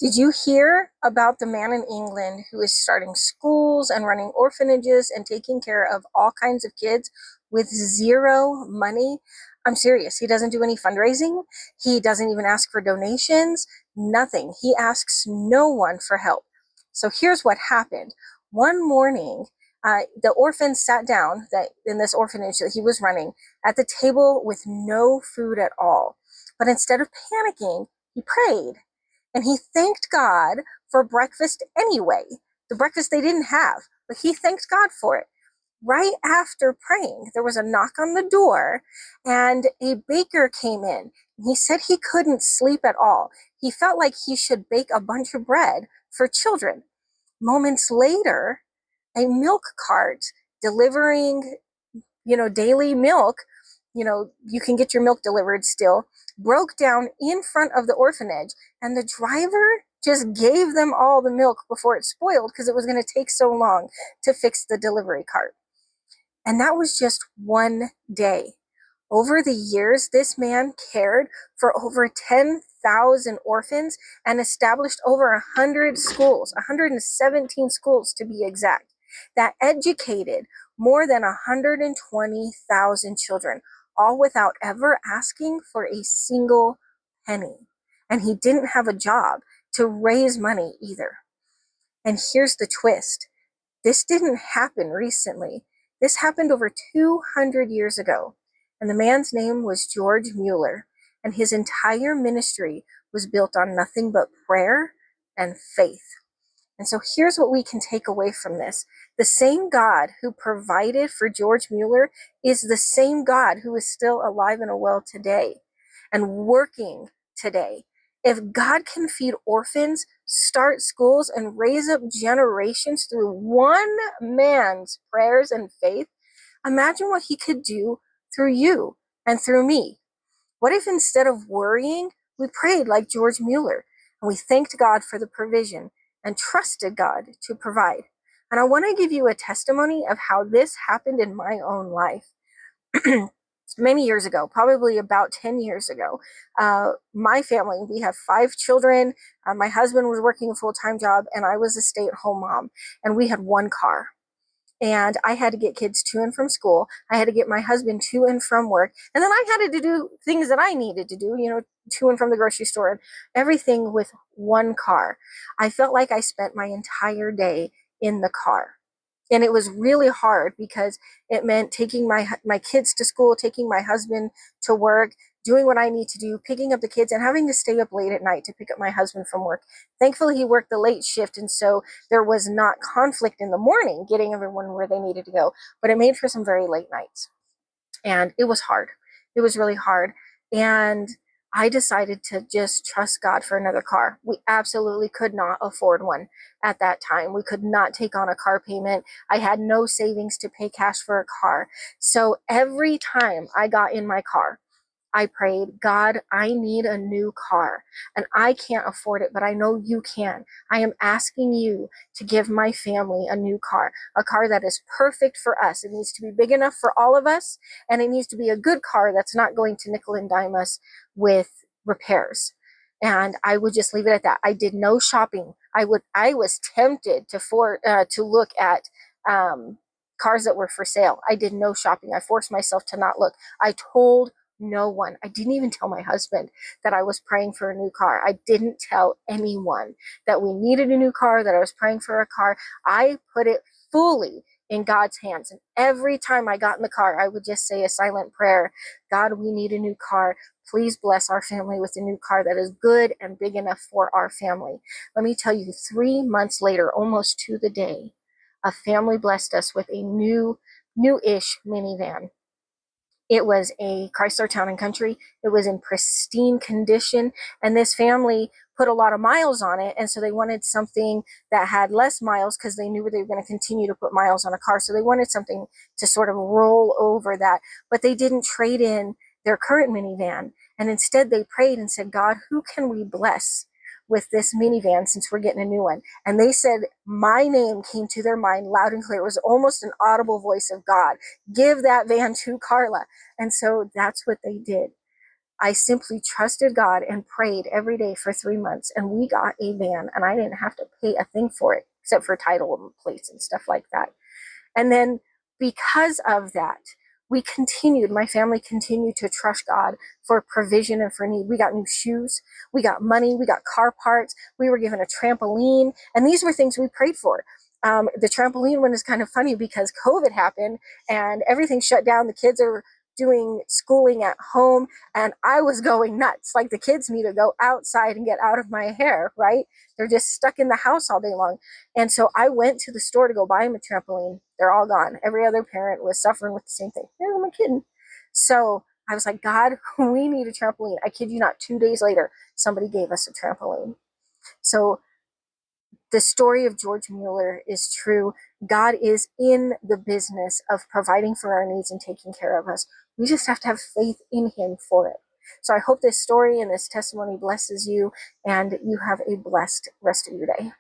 Did you hear about the man in England who is starting schools and running orphanages and taking care of all kinds of kids with zero money? I'm serious. He doesn't do any fundraising. He doesn't even ask for donations, nothing. He asks no one for help. So here's what happened. One morning, the orphans sat down in this orphanage that he was running at the table with no food at all. But instead of panicking, he prayed and he thanked God for breakfast anyway. The breakfast they didn't have, but he thanked God for it. Right after praying, there was a knock on the door and a baker came in. He said he couldn't sleep at all. He felt like he should bake a bunch of bread for children. Moments later, a milk cart delivering daily milk, you can get your milk delivered still, broke down in front of the orphanage. And the driver just gave them all the milk before it spoiled because it was going to take so long to fix the delivery cart. And that was just one day. Over the years, this man cared for over 10,000 orphans and established over 100 schools, 117 schools to be exact, that educated more than 120,000 children, all without ever asking for a single penny. And he didn't have a job to raise money either. And here's the twist. This didn't happen recently. This happened over 200 years ago. And the man's name was George Müller. And his entire ministry was built on nothing but prayer and faith. And so here's what we can take away from this. The same God who provided for George Müller is the same God who is still alive and well today and working today. If God can feed orphans, start schools, and raise up generations through one man's prayers and faith, imagine what he could do through you and through me. What if instead of worrying, we prayed like George Müller and we thanked God for the provision and trusted God to provide? And I want to give you a testimony of how this happened in my own life. Many years ago, probably about 10 years ago, my family, we have 5 children. My husband was working a full-time job and I was a stay-at-home mom, and we had one car. And I had to get kids to and from school. I had to get my husband to and from work. And then I had to do things that I needed to do, to and from the grocery store, and everything with one car. I felt like I spent my entire day in the car. And it was really hard because it meant taking my kids to school, taking my husband to work, doing what I need to do, picking up the kids, and having to stay up late at night to pick up my husband from work. Thankfully, he worked the late shift, and so there was not conflict in the morning getting everyone where they needed to go, but it made for some very late nights. And it was hard. It was really hard. And I decided to just trust God for another car. We absolutely could not afford one at that time. We could not take on a car payment. I had no savings to pay cash for a car. So every time I got in my car, I prayed, God, I need a new car and I can't afford it, but I know you can. I am asking you to give my family a new car, a car that is perfect for us. It needs to be big enough for all of us, and it needs to be a good car that's not going to nickel and dime us with repairs. And I would just leave it at that. I did no shopping. I was tempted to look at cars that were for sale. I did no shopping. I forced myself to not look. I told no one. I didn't even tell my husband that I was praying for a new car. I didn't tell anyone that we needed a new car, that I was praying for a car. I put it fully in God's hands. And every time I got in the car, I would just say a silent prayer. God, we need a new car. Please bless our family with a new car that is good and big enough for our family. Let me tell you, 3 months later, almost to the day, a family blessed us with a new-ish minivan. It was a Chrysler Town & Country. It was in pristine condition, and this family put a lot of miles on it, and so they wanted something that had less miles because they knew they were going to continue to put miles on a car, so they wanted something to sort of roll over that, but they didn't trade in their current minivan, and instead they prayed and said, God, who can we bless with this minivan since we're getting a new one? And they said, my name came to their mind loud and clear. It was almost an audible voice of God. Give that van to Carla. And so that's what they did. I simply trusted God and prayed every day for 3 months, and we got a van, and I didn't have to pay a thing for it except for title plates and stuff like that. And then because of that, my family continued to trust God for provision and for need. We got new shoes, we got money, we got car parts, we were given a trampoline, and these were things we prayed for. The trampoline one is kind of funny because COVID happened and everything shut down. The kids are doing schooling at home, and I was going nuts. Like, the kids need to go outside and get out of my hair, right? They're just stuck in the house all day long. And so I went to the store to go buy them a trampoline. They're all gone. Every other parent was suffering with the same thing. I'm a kid. So I was like, God, we need a trampoline. I kid you not, 2 days later, somebody gave us a trampoline. So the story of George Müller is true. God is in the business of providing for our needs and taking care of us. We just have to have faith in him for it. So I hope this story and this testimony blesses you, and you have a blessed rest of your day.